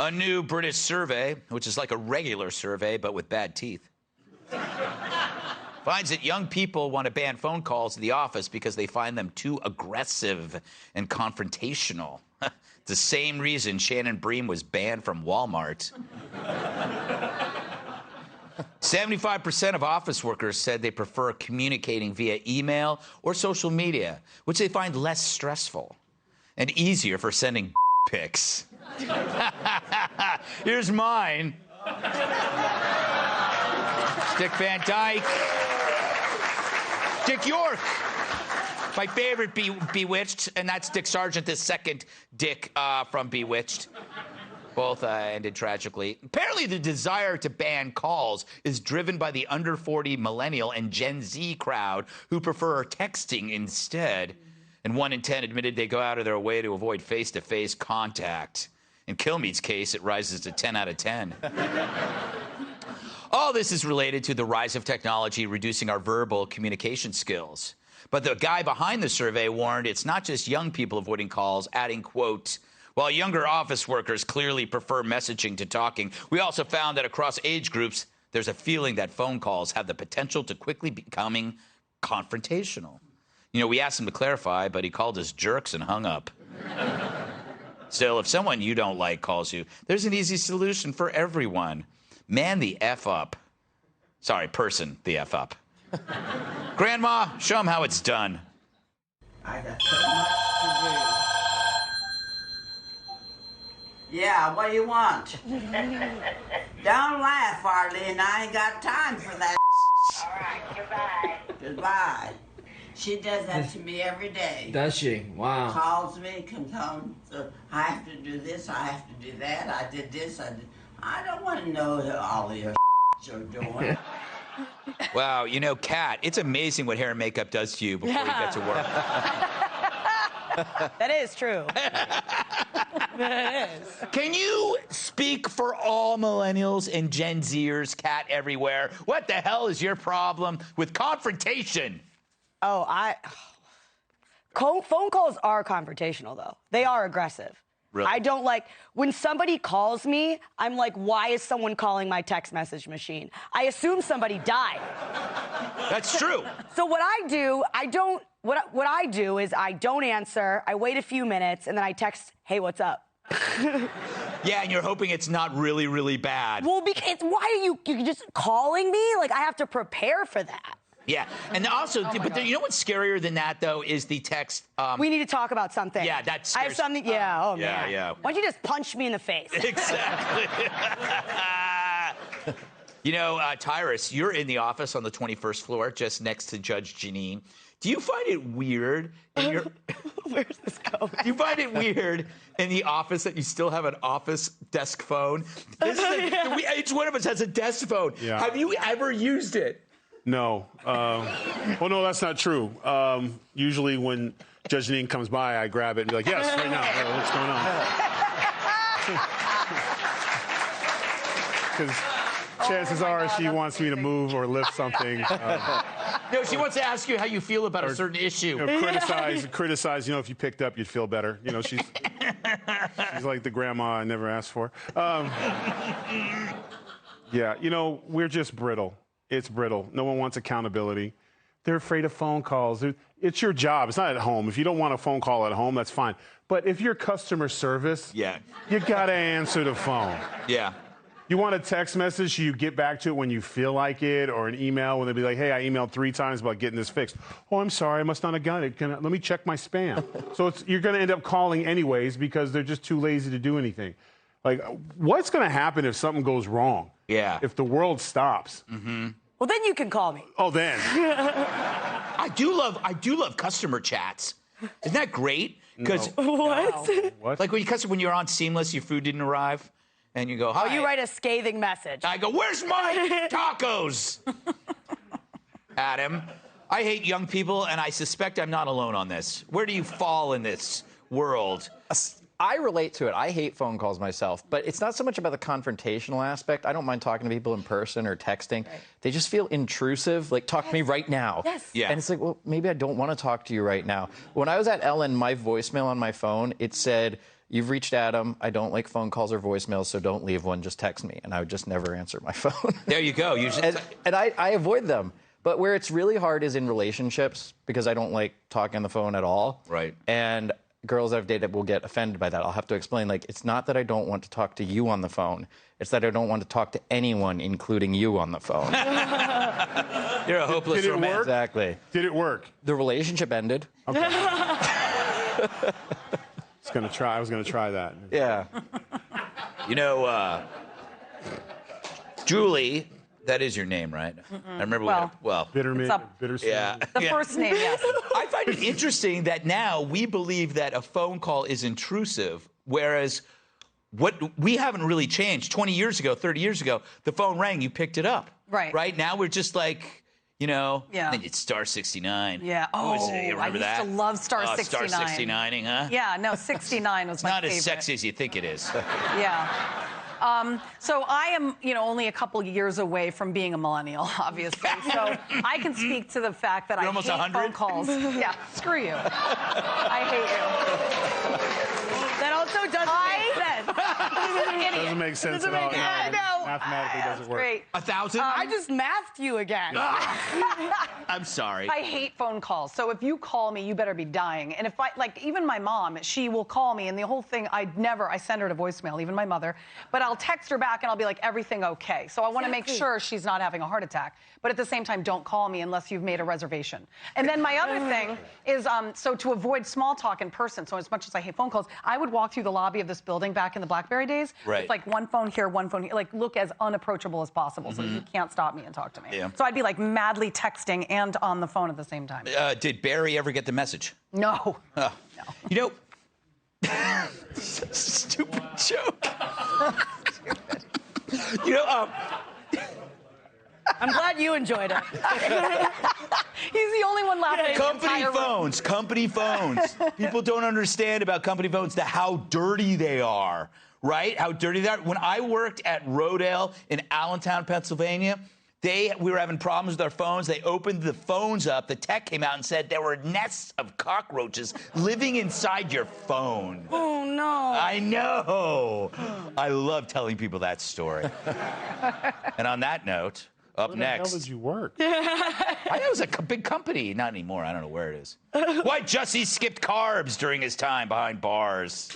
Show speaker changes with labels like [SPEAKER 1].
[SPEAKER 1] A new British survey, which is like a regular survey but with bad teeth, finds that young people want to ban phone calls to the office because they find them too aggressive and confrontational. The same reason Shannon Bream was banned from Walmart. 75% of office workers said they prefer communicating via email or social media, which they find less stressful and easier for sending pics. Here's mine. Dick Van Dyke. Dick York. My favorite Bewitched, and that's Dick Sargent, the second Dick from Bewitched. Both ended tragically. Apparently, the desire to ban calls is driven by the under 40 millennial and Gen Z crowd who prefer texting instead. And 1 in 10 admitted they go out of their way to avoid face-to-face contact. In Kilmeade's case, it rises to 10 out of 10. All this is related to the rise of technology reducing our verbal communication skills. But the guy behind the survey warned it's not just young people avoiding calls, adding, quote, while younger office workers clearly prefer messaging to talking, we also found that across age groups, there's a feeling that phone calls have the potential to quickly becoming confrontational. You know, we asked him to clarify, but he called us jerks and hung up. Still, if someone you don't like calls you, there's an easy solution for everyone. Man the F up. Sorry, person the F up. Grandma, show him how it's done.
[SPEAKER 2] I got so much to do. Yeah, what do you want? Don't laugh, Arlene. I ain't got time for that.
[SPEAKER 3] All right, goodbye.
[SPEAKER 2] Goodbye. She does that to me every day.
[SPEAKER 4] Does she? Wow.
[SPEAKER 2] Calls me, can come. So I have to do this, I have to do that. I did this, I don't want to know all of your you're doing.
[SPEAKER 1] Wow, you know, Kat, it's amazing what hair and makeup does to you before you get to work.
[SPEAKER 5] That is true. That is.
[SPEAKER 1] Can you speak for all millennials and Gen Zers, Kat, everywhere? What the hell is your problem with confrontation?
[SPEAKER 5] Oh, phone calls are confrontational, though. They are aggressive.
[SPEAKER 1] Really?
[SPEAKER 5] I don't like, when somebody calls me, I'm like, why is someone calling my text message machine? I assume somebody died.
[SPEAKER 1] That's true.
[SPEAKER 5] So what I do, what I do is I don't answer, I wait a few minutes, and then I text, hey, what's up?
[SPEAKER 1] Yeah, and you're hoping it's not really, really bad.
[SPEAKER 5] Well, because why are you just calling me? Like, I have to prepare for that.
[SPEAKER 1] Yeah, and also, but you know what's scarier than that, though, is the text.
[SPEAKER 5] We need to talk about something.
[SPEAKER 1] Yeah, that's.
[SPEAKER 5] I have something. Yeah. Oh
[SPEAKER 1] yeah,
[SPEAKER 5] man.
[SPEAKER 1] Yeah.
[SPEAKER 5] Why don't you just punch me in the face?
[SPEAKER 1] Exactly. You know, Tyrus, you're in the office on the 21st floor, just next to Judge Janine. Do you find it weird in your?
[SPEAKER 5] Where's this going?
[SPEAKER 1] Do you find it weird in the office that you still have an office desk phone? This is each one of us has a desk phone.
[SPEAKER 6] Yeah.
[SPEAKER 1] Have you ever used it?
[SPEAKER 6] No. Well, no, that's not true. Usually when Judge Janine comes by, I grab it and be like, yes, right now. What's going on? Because chances are she wants me to move or lift something.
[SPEAKER 1] No, she wants to ask you how you feel about a certain issue.
[SPEAKER 6] You know, criticize, if you picked up, you'd feel better. You know, she's like the grandma I never asked for. Yeah, we're just brittle. It's brittle. No one wants accountability. They're afraid of phone calls. It's your job. It's not at home. If you don't want a phone call at home, that's fine. But if you're customer service, you got to answer the phone.
[SPEAKER 1] Yeah.
[SPEAKER 6] You want a text message, you get back to it when you feel like it, or an email when they'll be like, hey, I emailed 3 times about getting this fixed. Oh, I'm sorry, I must not have got it. Let me check my spam. So you're going to end up calling anyways because they're just too lazy to do anything. Like, what's going to happen if something goes wrong?
[SPEAKER 1] Yeah.
[SPEAKER 6] If the world stops?
[SPEAKER 1] Mm-hmm.
[SPEAKER 5] Well, then you can call me.
[SPEAKER 6] Oh, then.
[SPEAKER 1] I do love customer chats. Isn't that great? Because
[SPEAKER 5] What?
[SPEAKER 1] Like when you're on Seamless, your food didn't arrive, and you go, hi.
[SPEAKER 5] Oh, you write a scathing message.
[SPEAKER 1] I go, where's my tacos? Adam, I hate young people, and I suspect I'm not alone on this. Where do you fall in this world?
[SPEAKER 7] I relate to it. I hate phone calls myself, but it's not so much about the confrontational aspect. I don't mind talking to people in person or texting. Right. They just feel intrusive, like, talk to me right now.
[SPEAKER 5] Yes.
[SPEAKER 1] Yeah.
[SPEAKER 7] And it's like, well, maybe I don't want to talk to you right now. When I was at Ellen, my voicemail on my phone, it said, you've reached Adam. I don't like phone calls or voicemails, so don't leave one. Just text me. And I would just never answer my phone.
[SPEAKER 1] There you go. You just...
[SPEAKER 7] and I avoid them. But where it's really hard is in relationships because I don't like talking on the phone at all.
[SPEAKER 1] Right.
[SPEAKER 7] And girls I've dated will get offended by that. I'll have to explain, like, it's not that I don't want to talk to you on the phone. It's that I don't want to talk to anyone, including you, on the phone.
[SPEAKER 1] You're a hopeless
[SPEAKER 6] Did it
[SPEAKER 1] romantic.
[SPEAKER 6] work?
[SPEAKER 7] Exactly.
[SPEAKER 6] Did it work?
[SPEAKER 7] The relationship ended.
[SPEAKER 6] Okay. I was gonna try that.
[SPEAKER 7] Yeah.
[SPEAKER 1] You know, Julie, that is your name, right? I remember
[SPEAKER 6] Bittersweet.
[SPEAKER 1] yeah.
[SPEAKER 4] The first name, yes.
[SPEAKER 1] I find it interesting that now we believe that a phone call is intrusive, whereas what we haven't really changed. 20 years ago, 30 years ago, the phone rang, you picked it up.
[SPEAKER 4] Right.
[SPEAKER 1] Right? Now we're just like, you know,
[SPEAKER 4] Yeah.
[SPEAKER 1] then it's star 69.
[SPEAKER 4] Yeah.
[SPEAKER 1] What was
[SPEAKER 4] Oh,
[SPEAKER 1] it? You remember
[SPEAKER 4] I used
[SPEAKER 1] that?
[SPEAKER 4] to love star 69.
[SPEAKER 1] Star 69ing, huh?
[SPEAKER 4] Yeah, no, 69 was my
[SPEAKER 1] Not
[SPEAKER 4] favorite.
[SPEAKER 1] as sexy as you think it is.
[SPEAKER 4] Yeah. So I am, only a couple years away from being a millennial, obviously. So I can speak to the fact that
[SPEAKER 1] You're
[SPEAKER 4] I
[SPEAKER 1] almost
[SPEAKER 4] hate
[SPEAKER 1] 100?
[SPEAKER 4] phone calls. Yeah, screw you. I hate you.
[SPEAKER 5] That also doesn't make sense.
[SPEAKER 6] Doesn't make sense at all.
[SPEAKER 5] I know.
[SPEAKER 6] Mathematically doesn't work.
[SPEAKER 4] Great.
[SPEAKER 1] 1,000?
[SPEAKER 5] I just mathed you again.
[SPEAKER 1] I'm sorry.
[SPEAKER 4] I hate phone calls. So if you call me, you better be dying. And if even my mom, she will call me, and the whole thing, I send her to voicemail, even my mother. But I'll text her back, and I'll be like, everything okay. So I want to make sure she's not having a heart attack. But at the same time, don't call me unless you've made a reservation. And then my other thing is, so to avoid small talk in person, so as much as I hate phone calls, I would walk through the lobby of this building back in the BlackBerry days.
[SPEAKER 1] Right.
[SPEAKER 4] With like one phone here, one phone here, like look as unapproachable as possible so you can't stop me and talk to me.
[SPEAKER 1] Yeah.
[SPEAKER 4] So I'd be like madly texting and on the phone at the same time.
[SPEAKER 1] Did Barry ever get the message?
[SPEAKER 4] No.
[SPEAKER 1] No. You know, stupid joke. You know,
[SPEAKER 5] I'm glad you enjoyed it.
[SPEAKER 4] He's the only one laughing. in the
[SPEAKER 1] company
[SPEAKER 4] entire room.
[SPEAKER 1] phones, company phones. People don't understand about company phones how dirty they are, right? How dirty they are. When I worked at Rodale in Allentown, Pennsylvania, we were having problems with our phones. They opened the phones up. The tech came out and said there were nests of cockroaches living inside your phone.
[SPEAKER 5] Oh, no.
[SPEAKER 1] I know. I love telling people that story. And on that note, up
[SPEAKER 6] Where
[SPEAKER 1] next.
[SPEAKER 6] the hell did you work?
[SPEAKER 1] I know it was a big company. Not anymore. I don't know where it is. Why Jussie skipped carbs during his time behind bars.